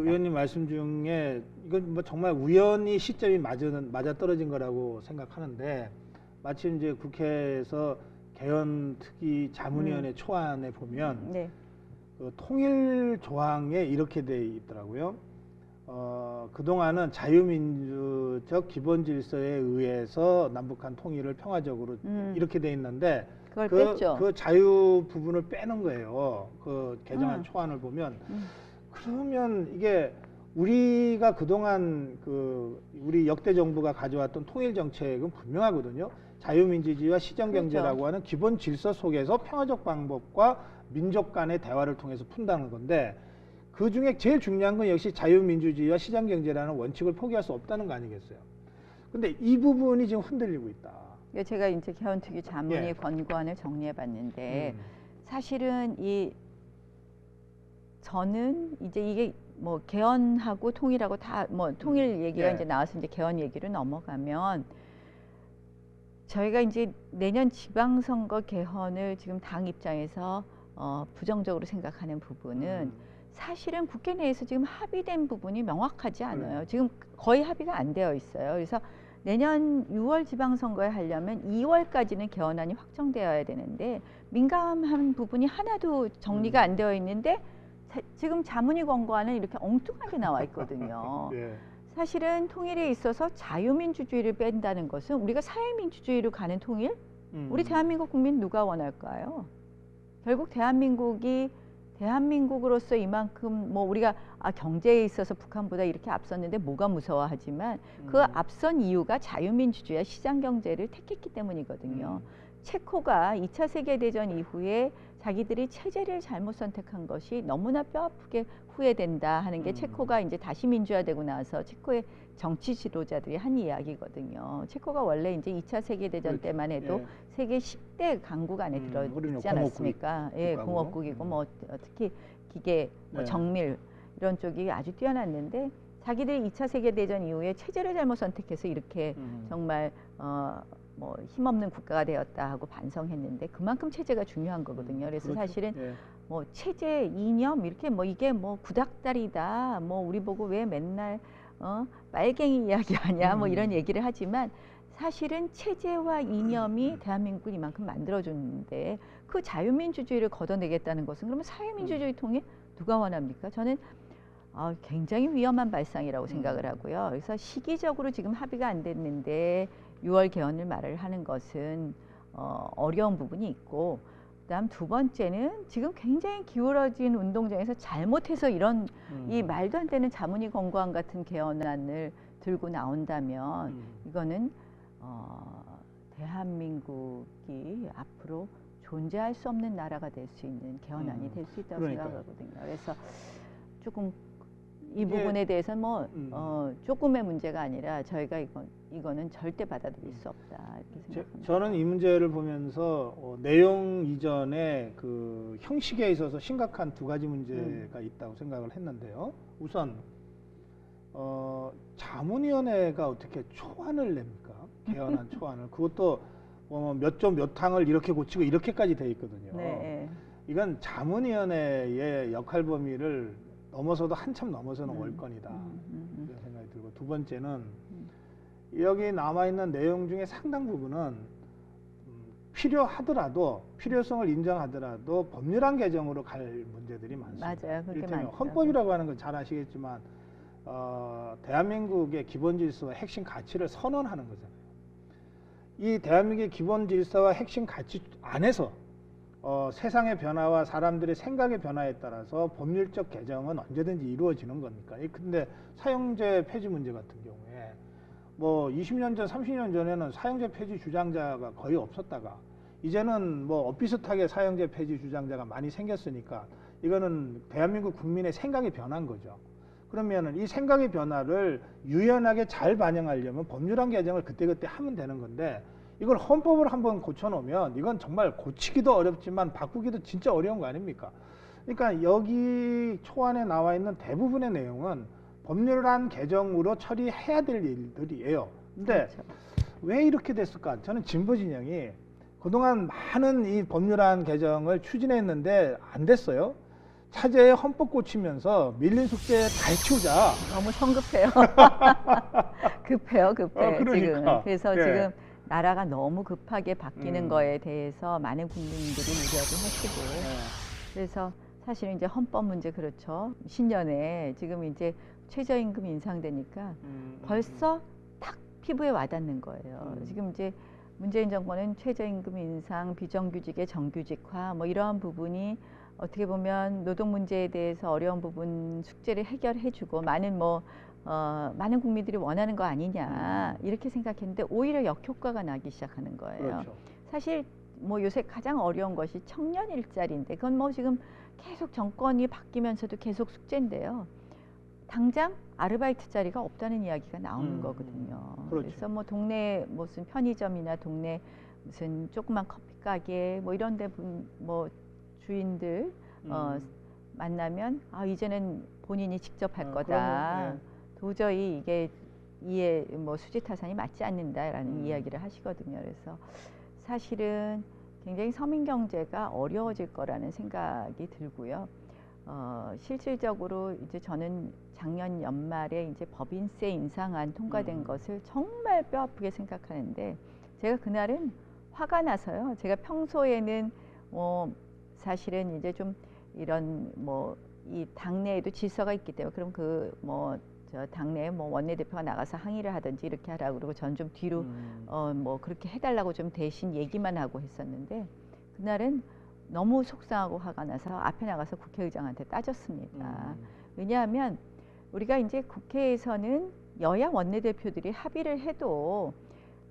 의원님 말씀 중에 이건 뭐 정말 우연히 시점이 맞아 떨어진 거라고 생각하는데, 마침 이제 국회에서 개헌특위 자문위원회 초안에 보면 네. 그 통일 조항에 이렇게 돼 있더라고요. 그동안은 자유민주적 기본 질서에 의해서 남북한 통일을 평화적으로 이렇게 돼 있는데, 그걸 뺐죠. 그 자유 부분을 빼는 거예요. 그 개정안 초안을 보면. 그러면 이게 우리가 그동안 우리 역대 정부가 가져왔던 통일 정책은 분명하거든요. 자유민주주의와 시정경제라고 그렇죠. 하는 기본 질서 속에서 평화적 방법과 민족 간의 대화를 통해서 푼다는 건데, 그 중에 제일 중요한 건 역시 자유민주주의와 시장경제라는 원칙을 포기할 수 없다는 거 아니겠어요? 근데 이 부분이 지금 흔들리고 있다. 제가 이제 개헌특위 자문위 예. 권고안을 정리해봤는데 사실은 저는 이제 이게 뭐 개헌하고 통일하고 다 뭐 통일 얘기가 예. 이제 나와서 이제 개헌 얘기로 넘어가면, 저희가 이제 내년 지방선거 개헌을 지금 당 입장에서 부정적으로 생각하는 부분은 사실은 국회 내에서 지금 합의된 부분이 명확하지 않아요. 지금 거의 합의가 안 되어 있어요. 그래서 내년 6월 지방선거에 하려면 2월까지는 개헌안이 확정되어야 되는데, 민감한 부분이 하나도 정리가 안 되어 있는데 지금 자문위 권고안은 이렇게 엉뚱하게 나와 있거든요. 예. 사실은 통일에 있어서 자유민주주의를 뺀다는 것은 우리가 사회민주주의로 가는 통일? 우리 대한민국 국민 누가 원할까요? 결국 대한민국으로서 이만큼 뭐 우리가 경제에 있어서 북한보다 이렇게 앞섰는데 뭐가 무서워하지만 그 앞선 이유가 자유민주주의와 시장경제를 택했기 때문이거든요. 체코가 2차 세계대전 이후에 자기들이 체제를 잘못 선택한 것이 너무나 뼈아프게 후회된다 하는 게 체코가 이제 다시 민주화되고 나서 체코의 정치 지도자들이 한 이야기거든요. 체코가 원래 이제 2차 세계대전 때만 해도 세계 10대 강국 안에 들어있지 않았습니까? 예, 공업국이고 뭐 특히 기계, 뭐 정밀 이런 쪽이 아주 뛰어났는데, 자기들이 2차 세계대전 이후에 체제를 잘못 선택해서 이렇게 정말 뭐 힘없는 국가가 되었다 하고 반성했는데, 그만큼 체제가 중요한 거거든요. 그래서 그렇죠. 사실은 뭐 체제 이념 이렇게 뭐 이게 뭐 구닥다리다, 뭐 우리 보고 왜 맨날 빨갱이 이야기하냐 뭐 이런 얘기를 하지만, 사실은 체제와 이념이 대한민국을 이만큼 만들어줬는데 그 자유민주주의를 걷어내겠다는 것은 그러면 사회민주주의 통일 누가 원합니까? 저는 굉장히 위험한 발상이라고 생각을 하고요. 그래서 시기적으로 지금 합의가 안 됐는데 6월 개헌을 말을 하는 것은 어려운 부분이 있고, 그다음 두 번째는 지금 굉장히 기울어진 운동장에서 잘못해서 이런 이 말도 안 되는 자문위 권고안 같은 개헌안을 들고 나온다면 이거는 대한민국이 앞으로 존재할 수 없는 나라가 될 수 있는 개헌안이 될 수 있다고 생각하거든요. 그래서 조금 이 부분에 대해서는 뭐 조금의 문제가 아니라 저희가 이거는 절대 받아들일 수 없다 이렇게 생각합니다. 저는 이 문제를 보면서 내용 이전에 그 형식에 있어서 심각한 두 가지 문제가 있다고 생각을 했는데요. 우선 자문위원회가 어떻게 초안을 냅니까? 개헌안 초안을. 그것도 몇 점 몇 항을 이렇게 고치고 이렇게까지 돼 있거든요. 네. 이건 자문위원회의 역할 범위를 넘어서도 한참 넘어서는 월권이다 이런 생각이 들고, 두 번째는 여기 남아있는 내용 중에 상당 부분은 필요하더라도, 필요성을 인정하더라도 법률안 개정으로 갈 문제들이 많습니다. 맞아요. 그렇게 이를테면 많죠. 헌법이라고 하는 건 잘 아시겠지만 대한민국의 기본 질서와 핵심 가치를 선언하는 거잖아요. 이 대한민국의 기본 질서와 핵심 가치 안에서 세상의 변화와 사람들의 생각의 변화에 따라서 법률적 개정은 언제든지 이루어지는 겁니까? 근데 사형제 폐지 문제 같은 경우에 뭐 20년 전, 30년 전에는 사형제 폐지 주장자가 거의 없었다가 이제는 뭐 엇비슷하게 사형제 폐지 주장자가 많이 생겼으니까 이거는 대한민국 국민의 생각이 변한 거죠. 그러면 이 생각의 변화를 유연하게 잘 반영하려면 법률안 개정을 그때그때 하면 되는 건데, 이걸 헌법을 한번 고쳐놓으면 이건 정말 고치기도 어렵지만 바꾸기도 진짜 어려운 거 아닙니까? 그러니까 여기 초안에 나와 있는 대부분의 내용은 법률안 개정으로 처리해야 될 일들이에요. 근데 그렇죠. 왜 이렇게 됐을까? 저는 진보 진영이 그동안 많은 이 법률안 개정을 추진했는데 안 됐어요. 차제에 헌법 고치면서 밀린 숙제 다 해치우자. 너무 성급해요. 급해요, 급해. 그러니까. 지금. 그래서 네. 지금 나라가 너무 급하게 바뀌는 음. 거에 대해서 많은 국민들이 우려를 하시고 그래서 사실은 이제 헌법 문제 그렇죠. 신년에 지금 이제 최저임금 인상되니까 벌써 탁 피부에 와닿는 거예요. 지금 이제 문재인 정권은 최저임금 인상, 비정규직의 정규직화 뭐 이러한 부분이 어떻게 보면 노동 문제에 대해서 어려운 부분 숙제를 해결해주고 많은 국민들이 원하는 거 아니냐 이렇게 생각했는데 오히려 역효과가 나기 시작하는 거예요. 그렇죠. 사실 뭐 요새 가장 어려운 것이 청년 일자리인데 그건 뭐 지금 계속 정권이 바뀌면서도 계속 숙제인데요. 당장 아르바이트 자리가 없다는 이야기가 나오는 거거든요. 그렇죠. 그래서 뭐 동네 무슨 편의점이나 동네 무슨 조그만 커피 가게 뭐 이런 데 뭐 주인들 만나면 이제는 본인이 직접 할 거다. 그러면, 도저히 이게 뭐 수지 타산이 맞지 않는다라는 이야기를 하시거든요. 그래서 사실은 굉장히 서민 경제가 어려워질 거라는 생각이 들고요. 실질적으로 이제 저는 작년 연말에 이제 법인세 인상안 통과된 것을 정말 뼈아프게 생각하는데 제가 그날은 화가 나서요. 제가 평소에는 사실은 이제 좀 이런 뭐 이 당내에도 질서가 있기 때문에 그럼 저 당내에 뭐 원내대표가 나가서 항의를 하든지 이렇게 하라고 그러고 전 좀 뒤로 뭐 그렇게 해달라고 좀 대신 얘기만 하고 했었는데 그날은 너무 속상하고 화가 나서 앞에 나가서 국회의장한테 따졌습니다. 왜냐하면 우리가 이제 국회에서는 여야 원내대표들이 합의를 해도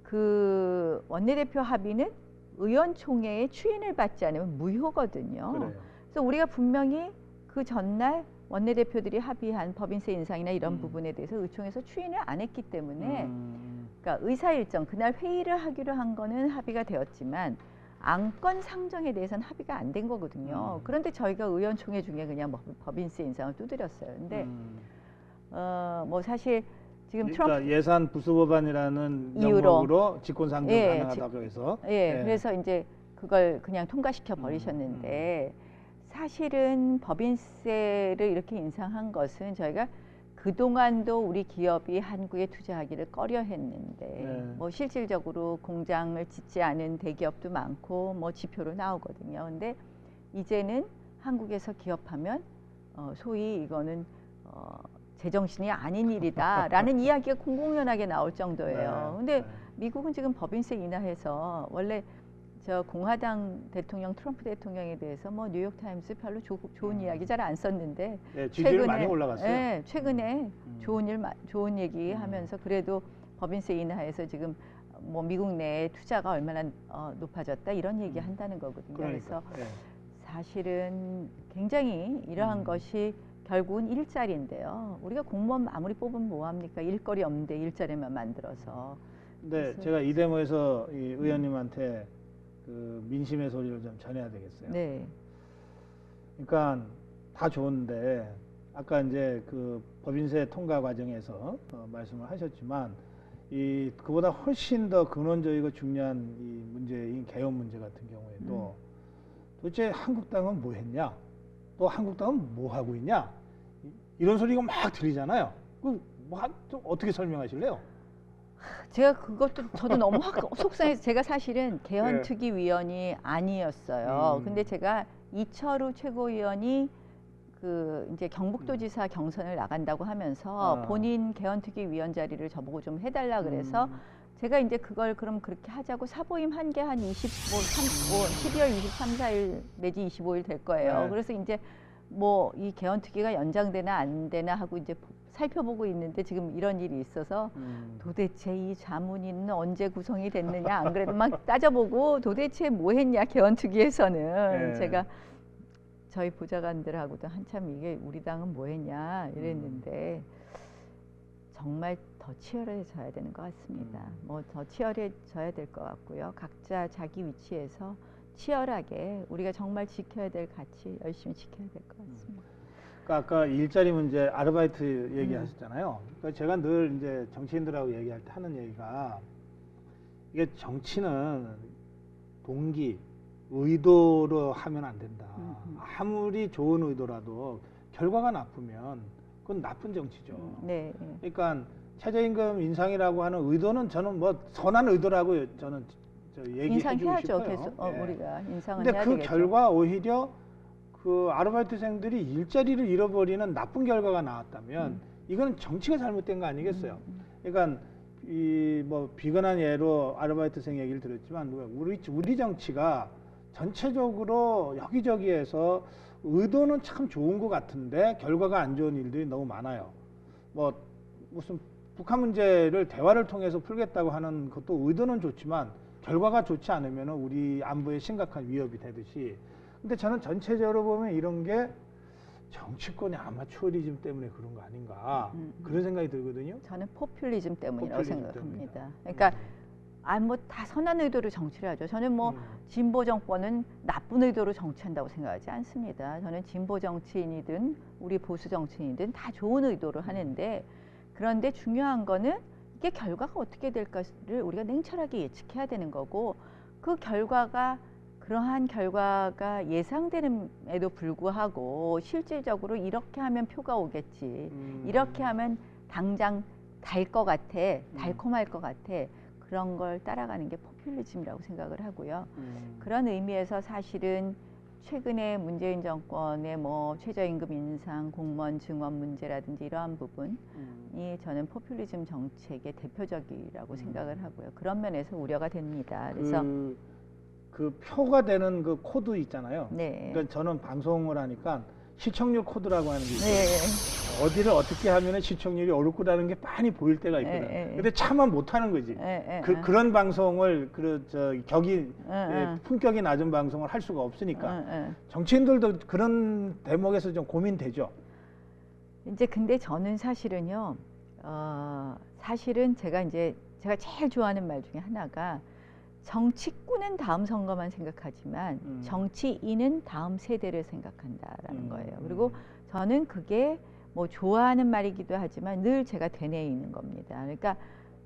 그 원내대표 합의는 의원총회의 추인을 받지 않으면 무효거든요. 그래요. 그래서 우리가 분명히 그 전날 원내대표들이 합의한 법인세 인상이나 이런 부분에 대해서 의총에서 추인을 안 했기 때문에 그러니까 의사 일정 그날 회의를 하기로 한 거는 합의가 되었지만 안건 상정에 대해서는 합의가 안 된 거거든요. 그런데 저희가 의원총회 중에 그냥 법인세 인상을 두드렸어요. 근데 뭐 사실 지금 그러니까 트럼프 예산 부수법안이라는 이유로. 명목으로 직권 상정 가능하다고 해서 그래서 이제 그걸 그냥 통과시켜 버리셨는데 사실은 법인세를 이렇게 인상한 것은 저희가 그동안도 우리 기업이 한국에 투자하기를 꺼려 했는데 뭐 실질적으로 공장을 짓지 않은 대기업도 많고 뭐 지표로 나오거든요. 근데 이제는 한국에서 기업하면 소위 이거는 제정신이 아닌 일이다라는 이야기가 공공연하게 나올 정도예요. 근데 미국은 지금 법인세 인하해서 원래 저 공화당 대통령 트럼프 대통령에 대해서 뭐 뉴욕타임스 별로 좋은 이야기 잘 안 썼는데 지지율 많이 올라갔어요. 최근에 좋은 얘기 하면서 그래도 법인세 인하해서 지금 뭐 미국 내에 투자가 얼마나 높아졌다 이런 얘기 한다는 거거든요. 그래서 사실은 굉장히 이러한 것이 결국은 일자리인데요. 우리가 공무원 아무리 뽑으면 뭐합니까? 일거리 없는데 일자리만 만들어서. 네, 제가 이 데모에서 이 의원님한테 그 민심의 소리를 좀 전해야 되겠어요. 네. 그러니까 다 좋은데 아까 이제 그 법인세 통과 과정에서 말씀을 하셨지만 그보다 훨씬 더 근원적이고 중요한 이 문제인 개헌 문제 같은 경우에도 도대체 한국당은 뭐 했냐? 또 한국당은 뭐 하고 있냐? 이런 소리가 막 들리잖아요. 좀 어떻게 설명하실래요? 제가 그것도 저도 너무 속상해서 제가 사실은 개헌특위위원이 아니었어요. 근데 제가 이철우 최고위원이 그 이제 경북도지사 경선을 나간다고 하면서 본인 개헌특위위원 자리를 저보고 좀 해달라 그래서 제가 이제 그걸 그럼 그렇게 하자고 사보임 한 게 한 12월 23, 4일 내지 25일 될 거예요. 그래서 이제 뭐 이 개헌특위가 연장되나 안 되나 하고 이제 살펴보고 있는데 지금 이런 일이 있어서 도대체 이 자문위는 언제 구성이 됐느냐 안 그래도 막 따져보고 도대체 뭐 했냐 개헌특위에서는 제가 저희 보좌관들하고도 한참 이게 우리 당은 뭐 했냐 이랬는데 정말 더 치열해져야 되는 것 같습니다. 뭐 더 치열해져야 될 것 같고요. 각자 자기 위치에서 치열하게 우리가 정말 지켜야 될 가치 열심히 지켜야 될 것 같습니다. 그러니까 아까 일자리 문제, 아르바이트 얘기하셨잖아요. 그러니까 제가 늘 이제 정치인들하고 얘기할 때 하는 얘기가 이게 정치는 동기, 의도로 하면 안 된다. 음. 아무리 좋은 의도라도 결과가 나쁘면 그건 나쁜 정치죠. 네. 그러니까 최저임금 인상이라고 하는 의도는 저는 뭐 선한 의도라고 저는 얘기해 주고 인상해야죠. 싶어요. 계속 예. 우리가 인상은 근데 해야 그 되겠죠. 결과 오히려 그 아르바이트생들이 일자리를 잃어버리는 나쁜 결과가 나왔다면 이거는 정치가 잘못된 거 아니겠어요? 그러니까 이 뭐 비근한 예로 아르바이트생 얘기를 들었지만 우리 정치가 전체적으로 여기저기에서 의도는 참 좋은 것 같은데 결과가 안 좋은 일들이 너무 많아요. 뭐 무슨 북한 문제를 대화를 통해서 풀겠다고 하는 것도 의도는 좋지만 결과가 좋지 않으면 우리 안보에 심각한 위협이 되듯이. 근데 저는 전체적으로 보면 이런 게 정치권의 아마추어리즘 때문에 그런 거 아닌가 그런 생각이 들거든요. 저는 포퓰리즘 때문이라고 포퓰리즘 생각합니다. 때문이다. 그러니까 뭐 다 선한 의도로 정치를 하죠. 저는 뭐 진보 정권은 나쁜 의도로 정치한다고 생각하지 않습니다. 저는 진보 정치인이든 우리 보수 정치인이든 다 좋은 의도로 하는데, 그런데 중요한 거는 이게 결과가 어떻게 될까를 우리가 냉철하게 예측해야 되는 거고, 그 결과가 그러한 결과가 예상되는에도 불구하고 실질적으로 이렇게 하면 표가 오겠지, 이렇게 하면 당장 달 것 같아, 달콤할 것 같아, 그런 걸 따라가는 게 포퓰리즘이라고 생각을 하고요. 그런 의미에서 사실은 최근에 문재인 정권의 뭐 최저임금 인상, 공무원 증원 문제라든지 이러한 부분이 저는 포퓰리즘 정책의 대표적이라고 생각을 하고요. 그런 면에서 우려가 됩니다. 그래서 그 표가 되는 그 코드 있잖아요. 네. 그러니까 저는 방송을 하니까 시청률 코드라고 하는 게 있어요. 네. 어디를 어떻게 하면 시청률이 오를 거라는 게 많이 보일 때가 있거든. 근데 차마 못하는 거지. 그런 방송을 품격이 낮은 방송을 할 수가 없으니까 정치인들도 그런 대목에서 좀 고민되죠. 이제 근데 저는 사실은요, 사실은 제가 제일 좋아하는 말 중에 하나가, 정치꾼은 다음 선거만 생각하지만 정치인은 다음 세대를 생각한다라는 거예요. 그리고 저는 그게 뭐 좋아하는 말이기도 하지만 늘 제가 되뇌이는 겁니다. 그러니까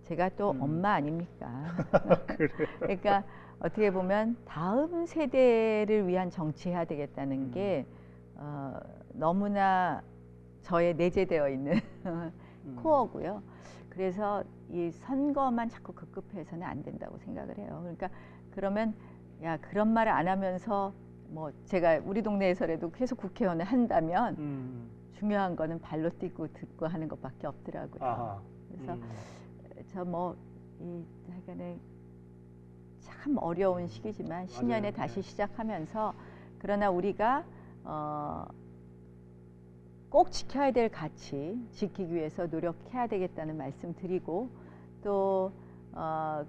제가 또 엄마 아닙니까? 그러니까 어떻게 보면 다음 세대를 위한 정치해야 되겠다는 게 너무나 저의 내재되어 있는 코어고요. 그래서 이 선거만 자꾸 급급해서는 안 된다고 생각을 해요. 그러니까 그러면 야, 그런 말을 안 하면서 뭐 제가 우리 동네에서라도 계속 국회의원을 한다면 중요한 거는 발로 뛰고 듣고 하는 것밖에 없더라고요. 그래서 저 뭐 이 하여간에 참 어려운 시기지만 신년에 다시 시작하면서, 그러나 우리가 꼭 지켜야 될 가치 지키기 위해서 노력해야 되겠다는 말씀 드리고, 또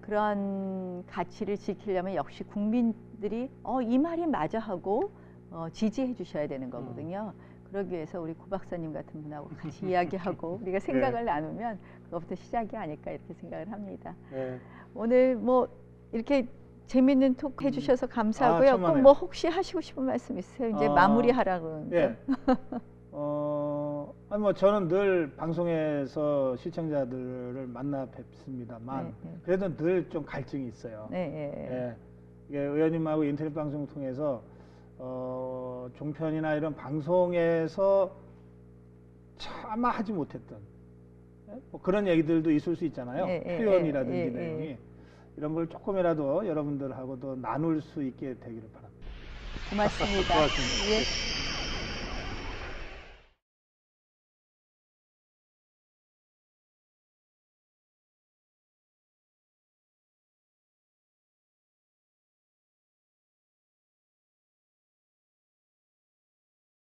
그런 가치를 지키려면 역시 국민들이 이 말이 맞아 하고 지지해 주셔야 되는 거거든요. 그러기 위해서 우리 구 박사님 같은 분하고 같이 이야기하고 우리가 생각을 나누면 그것부터 시작이 아닐까 이렇게 생각을 합니다. 오늘 뭐 이렇게 재밌는 톡 해주셔서 감사하고요. 꼭 뭐 혹시 하시고 싶은 말씀 있으세요? 이제 마무리하라고 그러는데. 아니 뭐 저는 늘 방송에서 시청자들을 만나 뵙습니다만 그래도 늘 좀 갈증이 있어요. 이게 의원님하고 인터넷 방송 통해서 종편이나 이런 방송에서 차마 하지 못했던 뭐 그런 얘기들도 있을 수 있잖아요. 표현이라든지 내용이 이런 걸 조금이라도 여러분들하고도 나눌 수 있게 되기를 바랍니다. 고맙습니다. 고맙습니다.